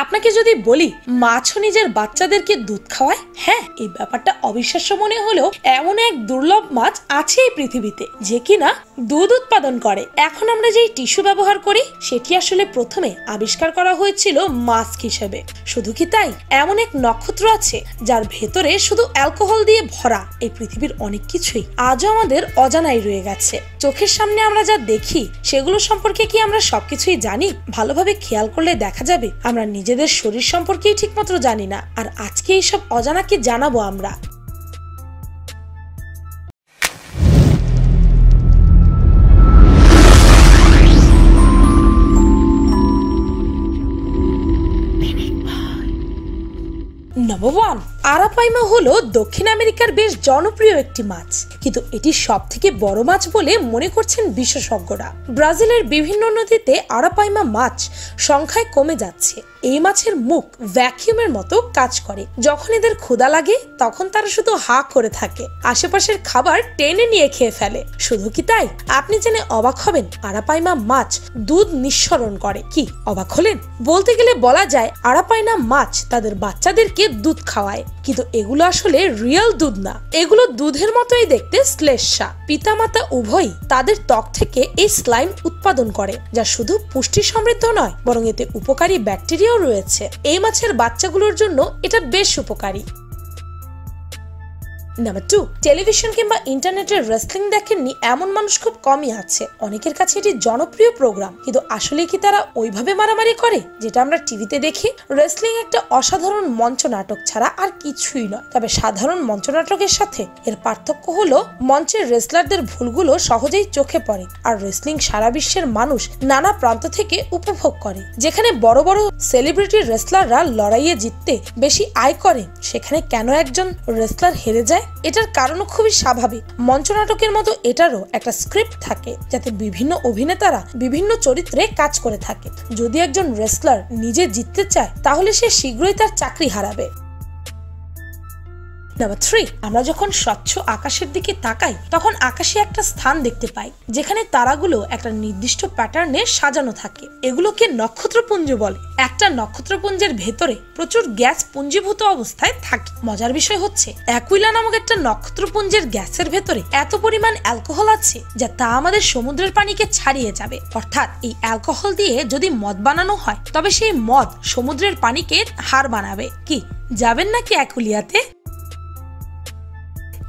আপনাকে যদি বলি মাছও নিজের বাচ্চাদেরকে দুধ খাওয়ায়, হ্যাঁ, এই ব্যাপারটা অবিশ্বাস্য মনে হলেও এমন এক দুর্লভ মাছ আছে এই পৃথিবীতে যে কিনা দুধ উৎপাদন করে। এখন আমরা যেই টিস্যু ব্যবহার করি সেটি আসলে প্রথমে আবিষ্কার করা হয়েছিল মাস্ক হিসেবে। শুধু কি তাই, এমন এক নক্ষত্র আছে যার ভেতরে শুধু অ্যালকোহল দিয়ে ভরা। এই পৃথিবীর অনেক কিছুই আজও আমাদের অজানাই রয়ে গেছে। চোখের সামনে আমরা যা দেখি সেগুলো সম্পর্কে কি আমরা সবকিছুই জানি? ভালোভাবে খেয়াল করলে দেখা যাবে আমরা নিজেদের শরীর সম্পর্কেই ঠিকমতো জানি না। আর আজকে এইসব অজানাকে জানাবো আমরা। নাম্বার 1, আরাপাইমা হলো দক্ষিণ আমেরিকার বেশ জনপ্রিয় একটি মাছ, কিন্তু এটি সব থেকে বড় মাছ বলে মনে করছেন বিশেষজ্ঞরা। ব্রাজিলের বিভিন্ন নদীতে আরাপাইমা মাছ সংখ্যায় কমে যাচ্ছে। এই মাছের মুখ ভ্যাকিউমের মতো কাজ করে। যখন এদের ক্ষুধা লাগে তখন তারা শুধু হা করে থাকে, আশেপাশের খাবার টেনে নিয়ে খেয়ে ফেলে। শুধু কি তাই, আপনি জেনে অবাক হবেন আরাপাইমা মাছ দুধ নিঃসরণ করে। কি অবাক হলেন? বলতে গেলে বলা যায় আরাপাইমা মাছ তাদের বাচ্চাদেরকে দুধ খাওয়ায়, কিন্তু এগুলো আসলে রিয়েল দুধ না। এগুলো দুধের মতোই দেখতে শ্লেষ্মা। পিতামাতা উভয়ই তাদের ত্বক থেকে এই স্লাইম উৎপাদন করে, যা শুধু পুষ্টি সমৃদ্ধ নয় বরং এতে উপকারী ব্যাকটেরিয়াও রয়েছে। এই মাছের বাচ্চাগুলোর জন্য এটা বেশ উপকারী। নাম্বার 2, টেলিভিশন কিংবা ইন্টারনেটের রেসলিং দেখেননি এমন মানুষ খুব কমই আছে। অনেকের কাছে এটি জনপ্রিয় প্রোগ্রাম, কিন্তু আসলে কি তারা ওইভাবে মারামারি করে যেটা আমরা টিভিতে দেখি? রেসলিং একটা অসাধারণ মঞ্চ নাটক ছাড়া আর কিছুই নয়। তবে সাধারণ মঞ্চ নাটকের সাথে এর পার্থক্য হলো মঞ্চের রেসলারদের ভুলগুলো সহজেই চোখে পড়ে, আর রেসলিং সারা বিশ্বের মানুষ নানা প্রান্ত থেকে উপভোগ করে। যেখানে বড় বড় সেলিব্রিটি রেসলাররা লড়াইয়ে জিততে বেশি আয় করে, সেখানে কেন একজন রেসলার হেরে যায়? এটার কারণও খুবই স্বাভাবিক। মঞ্চ নাটকের মতো এটারও একটা স্ক্রিপ্ট থাকে, যাতে বিভিন্ন অভিনেতারা বিভিন্ন চরিত্রে কাজ করে থাকে। যদি একজন রেসলার নিজে জিততে চায় তাহলে সে শীঘ্রই তার চাকরি হারাবে। নাম্বার 3, আমরা যখন স্বচ্ছ আকাশের দিকে তাকাই তখন আকাশে একটা স্থান দেখতে পাই যেখানে তারাগুলো একটা নির্দিষ্ট প্যাটার্নে সাজানো থাকে। এগুলোকে নক্ষত্রপুঞ্জ বলে। একটা নক্ষত্রপুঞ্জের ভেতরে প্রচুর গ্যাস পুঞ্জীভূত অবস্থায় থাকে। মজার বিষয় হচ্ছে অ্যাকুইলা নামক একটা নক্ষত্রপুঞ্জের গ্যাসের ভেতরে এত পরিমাণ অ্যালকোহল আছে যা তা আমাদের সমুদ্রের পানিকে ছাড়িয়ে যাবে। অর্থাৎ এই অ্যালকোহল দিয়ে যদি মদ বানানো হয় তবে সেই মদ সমুদ্রের পানিকে হার বানাবে। কি যাবেন নাকি অ্যাকুলিয়াতে?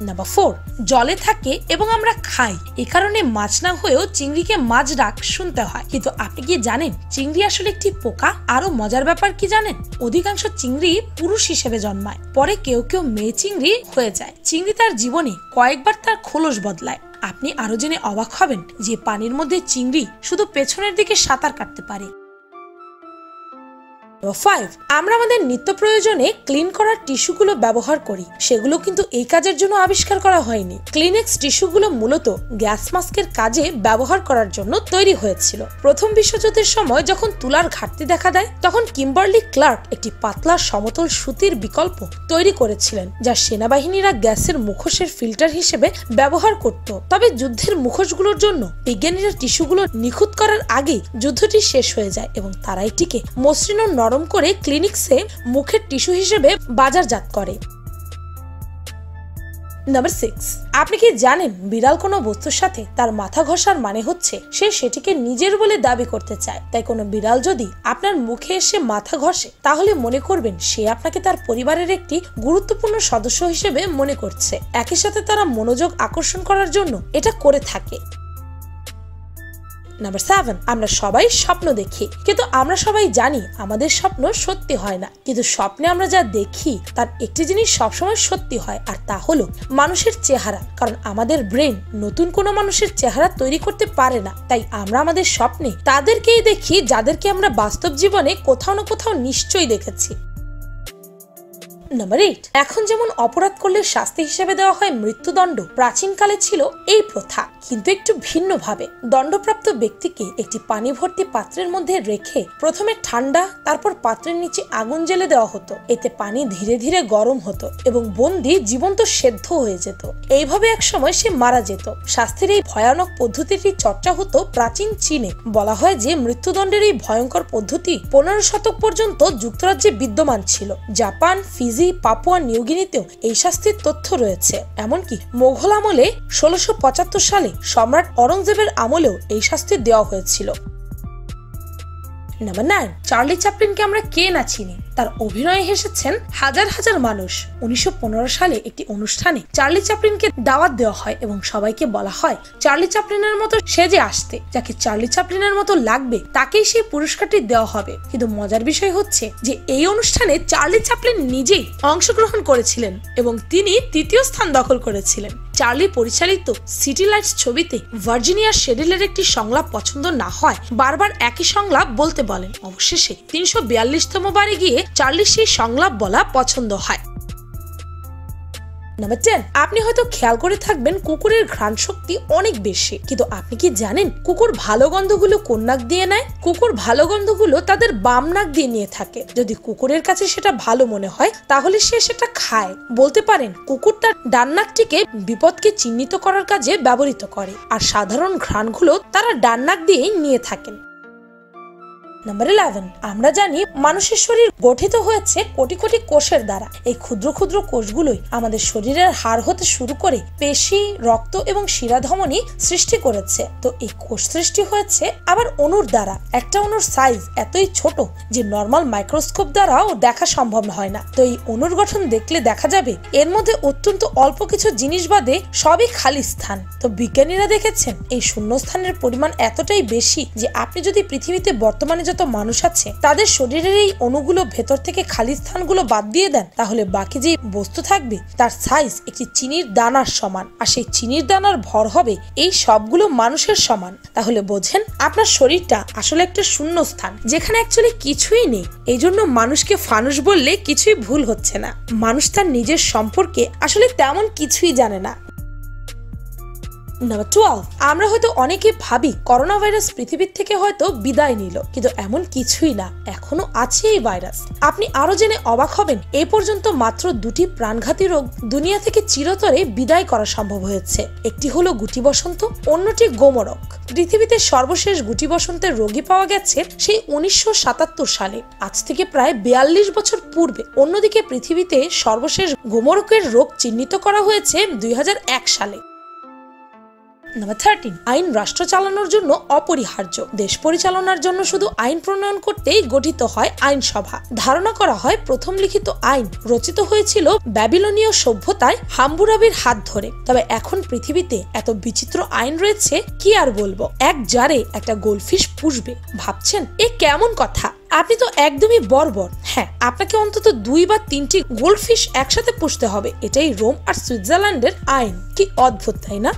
নাম্বার 4, জলে থাকে এবং আমরা খাই। এ কারণে মাছ না হয়েও চিংড়িকে মাছ ডাক শুনতে হয়। কিন্তু আপনি কি জানেন চিংড়ি আসলে একটি পোকা? আরো মজার ব্যাপার কি জানেন? অধিকাংশ চিংড়ি পুরুষ হিসেবে জন্মায়, পরে কেউ কেউ মেয়ে চিংড়ি হয়ে যায়। চিংড়ি তার জীবনে কয়েকবার তার খোলস বদলায়। আপনি আরো জেনে অবাক হবেন যে পানির মধ্যে চিংড়ি শুধু পেছনের দিকে সাঁতার কাটতে পারে। 5, আমরা আমাদের নিত্য প্রয়োজনে ক্লিন করার টিস্যুগুলো ব্যবহার করি। সেগুলো কিন্তু এই কাজের জন্য আবিষ্কার করা হয়নি। ক্লিনেক্স টিস্যুগুলো মূলত গ্যাস মাস্কের কাজে ব্যবহার করার জন্য তৈরি হয়েছিল। প্রথম বিশ্বযুদ্ধের সময় যখন তুলার ঘাটতি দেখা দেয় তখন কিম্বারলি ক্লার্ক একটি পাতলা সমতল সুতির বিকল্প তৈরি করেছিলেন, যা সেনাবাহিনীরা গ্যাসের মুখোশের ফিল্টার হিসেবে ব্যবহার করত। তবে যুদ্ধের মুখোশগুলোর জন্য বিজ্ঞানীরা টিস্যুগুলো নিখুঁত করার আগেই যুদ্ধটি শেষ হয়ে যায় এবং তারা এটিকে মসৃণ নরম করে ক্লিনিক্সে মুখের টিস্যু হিসেবে বাজারজাত করে। নাম্বার 6, আপনি কি জানেন বিড়াল কোনো বস্তুর সাথে তার মাথা ঘষার মানে হচ্ছে সে সেটিকে নিজের বলে দাবি করতে চায়। তাই কোনো বিড়াল যদি আপনার মুখে এসে মাথা ঘষে তাহলে মনে করবেন সে আপনাকে তার পরিবারের একটি গুরুত্বপূর্ণ সদস্য হিসেবে মনে করছে। একই সাথে তারা মনোযোগ আকর্ষণ করার জন্য এটা করে থাকে। নাম্বার 7, আমরা সবাই স্বপ্ন দেখি, কিন্তু আমরা সবাই জানি আমাদের স্বপ্ন সত্যি হয় না। কিন্তু স্বপ্নে আমরা যা দেখি তার একটি জিনিস সবসময় সত্যি হয়, আর তা হলো মানুষের চেহারা। কারণ আমাদের ব্রেন নতুন কোনো মানুষের চেহারা তৈরি করতে পারে না। তাই আমরা আমাদের স্বপ্নে তাদেরকেই দেখি যাদেরকে আমরা বাস্তব জীবনে কোথাও না কোথাও নিশ্চয়ই দেখেছি। নাম্বার 8, এখন যেমন অপরাধ করলে শাস্তি হিসেবে দেওয়া হয় মৃত্যুদণ্ড, প্রাচীনকালে ছিল এই প্রথা, কিন্তু একটু ভিন্নভাবে। দণ্ডপ্রাপ্ত ব্যক্তিকে একটি পানি ভর্তি পাত্রের মধ্যে রেখে প্রথমে ঠান্ডা, তারপর পাত্রের নিচে আগুন জ্বেলে দেওয়া হতো। এতে পানি ধীরে ধীরে গরম হতো এবং বন্দী জীবন্ত সেদ্ধ হয়ে যেত। এইভাবে এক সময় সে মারা যেত। শাস্তির এই ভয়ানক পদ্ধতিটি চর্চা হতো প্রাচীন চীনে। বলা হয় যে মৃত্যুদণ্ডের এই ভয়ঙ্কর পদ্ধতি 15 শতক পর্যন্ত যুক্তরাজ্যে বিদ্যমান ছিল। জাপান, ফিজি, পাপুয়া নিউগিনিতেও এই শাস্তির তথ্য রয়েছে। এমনকি মোগল আমলে 1675 সালে সম্রাট অরঙ্গজেবের আমলেও এই শাস্তি দেওয়া হয়েছিল। নাম্বার 9, চার্লি চ্যাপলিনকে আমরা কে না চিনি, তার অভিনয়ে হেসেছেন হাজার হাজার মানুষ। 1915 সালে একটি অনুষ্ঠানে চার্লি চ্যাপলিনকে দাওয়াত দেওয়া হয় এবং সবাইকে বলা হয় চার্লি চ্যাপলিনের মতো সেজে আসতে। যাকে চার্লি চ্যাপলিনের মতো লাগবে তাকেই সেই পুরস্কারটি দেওয়া হবে। কিন্তু মজার বিষয় হচ্ছে যে এই অনুষ্ঠানে চার্লি চ্যাপলিন নিজেই অংশগ্রহণ করেছিলেন এবং তিনি 3য় স্থান দখল করেছিলেন। চার্লি পরিচালিত সিটি লাইটস ছবিতে ভার্জিনিয়া শেডিলের একটি সংলাপ পছন্দ না হয় বারবার একই সংলাপ বলতে বলেন। অবশেষে 342তম বারে গিয়ে চার্লি সেই সংলাপ বলা পছন্দ হয়। নাম্বার 10, আপনি হয়তো খেয়াল করে থাকবেন কুকুরের ঘ্রাণ শক্তি অনেক বেশি, কিন্তু আপনি কি জানেন কুকুর ভালো গন্ধগুলো কোন নাক দিয়ে নেয়? কুকুর ভালো গন্ধগুলো তাদের বাম নাক দিয়ে নিয়ে থাকে। যদি কুকুরের কাছে সেটা ভালো মনে হয় তাহলে সে সেটা খায়। বলতে পারেন কুকুর তার ডান নাকটিকে বিপদকে চিহ্নিত করার কাজে ব্যবহৃত করে, আর সাধারণ ঘ্রাণগুলো তারা ডান নাক দিয়েই নিয়ে থাকেন। নাম্বার 11, আমরা জানি মানুষের শরীর গঠিত হয়েছে কোটি কোটি কোষের দ্বারা। এই ক্ষুদ্র ক্ষুদ্র কোষগুলোই আমাদের শরীরের হাড় হতে শুরু করে পেশি, রক্ত এবং শিরা ধমনী সৃষ্টি করেছে। তো এই কোষ সৃষ্টি হয়েছে আবার অণুর দ্বারা। একটা অণুর সাইজ এতই ছোট যে নরমাল মাইক্রোস্কোপ দ্বারাও দেখা সম্ভব হয় না। তো এই অণুর গঠন দেখলে দেখা যাবে এর মধ্যে অত্যন্ত অল্প কিছু জিনিস বাদে সবই খালি স্থান। তো বিজ্ঞানীরা দেখেছেন এই শূন্য স্থানের পরিমাণ এতটাই বেশি যে আপনি যদি পৃথিবীতে বর্তমানে যত মানুষ আছে তাদের শরীরের এই অণুগুলো ভেতর থেকে খালি স্থানগুলো বাদ দিয়ে দেন, তাহলে বাকি যে বস্তু থাকবে তার সাইজ একটি চিনির দানার সমান, আর সেই চিনির দানার ভর হবে এই সবগুলো মানুষের সমান। তাহলে বোঝেন আপনার শরীরটা আসলে একটা শূন্য স্থান যেখানে অ্যাকচুয়ালি কিছুই নেই। এই জন্য মানুষকে ফানুস বললে কিছুই ভুল হচ্ছে না। মানুষ তার নিজের সম্পর্কে আসলে তেমন কিছুই জানে না। নাম্বার 12, আমরা হয়তো অনেকে ভাবি করোনা ভাইরাস পৃথিবীর থেকে হয়তো বিদায় নিল, কিন্তু এমন কিছুই না, এখনো আছে এই ভাইরাস। আপনি আরো জেনে অবাক হবেন এ পর্যন্ত মাত্র 2টি প্রাণঘাতী রোগ দুনিয়া থেকে চিরতরে বিদায় করা সম্ভব হয়েছে। একটি হলো গুটি বসন্ত, অন্যটি গোমরক। পৃথিবীতে সর্বশেষ গুটি বসন্তের রোগী পাওয়া গেছে সেই 1977 সালে, আজ থেকে প্রায় 42 বছর পূর্বে। অন্যদিকে পৃথিবীতে সর্বশেষ গোমরকের রোগ চিহ্নিত করা হয়েছে 2001 সালে। নাম্বার 13, আইন রাষ্ট্র চালানোর জন্য অপরিহার্য। দেশ পরিচালনার জন্য শুধু আইন প্রণয়ন করতেই গঠিত হয় আইনসভা। ধারণা করা হয় প্রথম লিখিত আইন রচিত হয়েছিল ব্যাবিলনীয় সভ্যতায় হাম্বুরাবির হাত ধরে। তবে এখন পৃথিবীতে এত বিচিত্র আইন রয়েছে কি আর বলবো। এক জারে একটা গোল্ডফিশ পুষবে, ভাবছেন এ কেমন কথা? আপনি তো একদমই বর্বর। হ্যাঁ, আপনাকে অন্তত 2 বা 3টি গোল্ডফিশ একসাথে পুষতে হবে। এটাই রোম আর সুইজারল্যান্ডের আইন। কি অদ্ভুত, তাই না?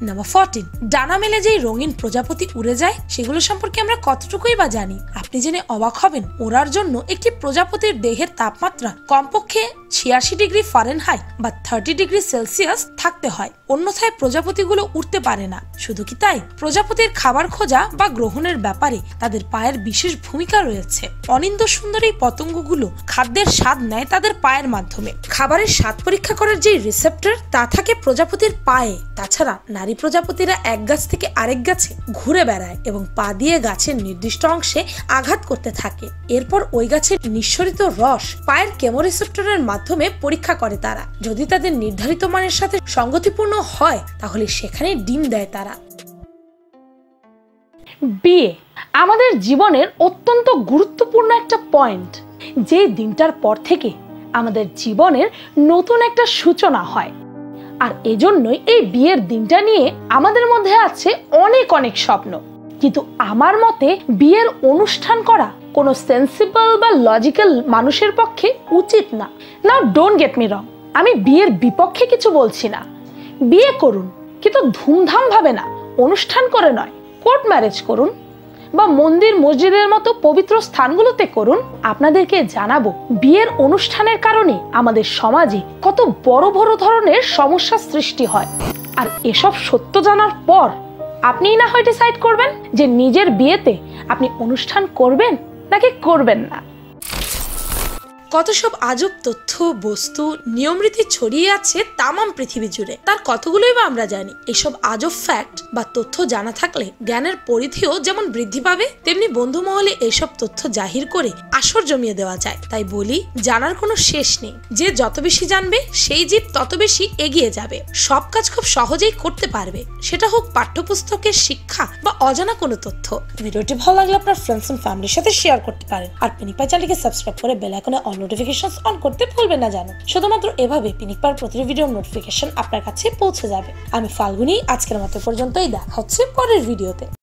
নাম্বার 14, ডানা মেলে যেই রঙিন প্রজাপতি উড়ে যায় সেগুলো সম্পর্কে আমরা কতটুকুই বা জানি? আপনি জেনে অবাক হবেন ওড়ার জন্য একটি প্রজাপতির দেহের তাপমাত্রা কমপক্ষে 86 ডিগ্রি ফারেনহাইট বা 30 ডিগ্রি সেলসিয়াস থাকতে হয়, অন্যথায় প্রজাপতিগুলো উঠতে পারে না। শুধু কি তাই, প্রজাপতির খাবার খোঁজা বা গ্রহণের ব্যাপারে তাদের পায়ের বিশেষ ভূমিকা রয়েছে। অনিন্দ সুন্দর এই পতঙ্গগুলো খাদ্যের স্বাদ নেয় তাদের পায়ের মাধ্যমে। খাবারের স্বাদ পরীক্ষা করার যে রিসেপ্টর তা থাকে প্রজাপতির পায়ে। তাছাড়া নারী প্রজাপতিরা এক গাছ থেকে আরেক গাছে ঘুরে বেড়ায় এবং পা দিয়ে গাছের নির্দিষ্ট অংশে আঘাত করতে থাকে। এরপর ওই গাছের নিঃসরিত রস পায়ের কেমোরিসেপ্টরের মাধ্যমে পরীক্ষা করে তারা। যদি তাদের নির্ধারিত মানের সাথে সঙ্গতিপূর্ণ হয় তাহলে সেখানে ডিম দেয় তারা। বিয়ে আমাদের জীবনের অত্যন্ত গুরুত্বপূর্ণ একটা পয়েন্ট। যে দিনটার পর থেকে আমাদের জীবনের নতুন একটা সূচনা হয়, আর এজন্যই এই বিয়ের দিনটা নিয়ে আমাদের মধ্যে আছে অনেক অনেক স্বপ্ন। কিন্তু আমার মতে বিয়ের অনুষ্ঠান করা কোনো সেন্সিবল বা লজিক্যাল মানুষের পক্ষে উচিত না। নাও ডোন্ট গেট মি রং, আমি বিয়ের বিপক্ষে কিছু বলছি না। বিয়ে করুন, কিন্তু ধুমধাম ভাবে না, অনুষ্ঠান করে নয়। কোর্ট ম্যারেজ করুন, বা মন্দির মসজিদের মতো পবিত্র স্থানগুলোতে করুন। আপনাদেরকে জানাবো বিয়ের অনুষ্ঠানের কারণে আমাদের সমাজে কত বড় বড় ধরনের সমস্যার সৃষ্টি হয়। আর এসব সত্য জানার পর আপনিই না হয় ডিসাইড করবেন যে নিজের বিয়েতে আপনি অনুষ্ঠান করবেন নাকি করবেন না। কত সব আজব তথ্য, বস্তু, নিয়মরীতি ছড়িয়ে আছে তামাম পৃথিবী জুড়ে, তার কতগুলোই বা আমরা জানি। এসব আজব ফ্যাক্ট বা তথ্য জানা থাকলে জ্ঞানের পরিধিও যেমন বৃদ্ধি পাবে, তেমনি বন্ধু মহলে এইসব তথ্য জাহির করে আসর জমিয়ে দেওয়া যায়। তাই বলি, জানার কোনো শেষ নেই। যে যত বেশি জানবে সেই জীব তত বেশি এগিয়ে যাবে, সব কাজ খুব সহজেই করতে পারবে, সেটা হোক পাঠ্যপুস্তকের শিক্ষা বা অজানা কোনো তথ্য। ভিডিওটি ভালো লাগলে আপনার ফ্রেন্ডস এন্ড ফ্যামিলির সাথে শেয়ার করতে পারেন। আর পিনিক পাই চ্যানেলকে সাবস্ক্রাইব করে বেল আইকনে অল নোটিফিকেশনস অন করতে ভুলবেন না যেন। শুধুমাত্র এভাবে পিনিক পাইয়ের প্রতিটি ভিডিওর নোটিফিকেশন আপনার কাছে পৌঁছে যাবে। আমি ফাল্গুনি, আজকের মতো পর্যন্তই। দেখা হচ্ছে পরের ভিডিওতে।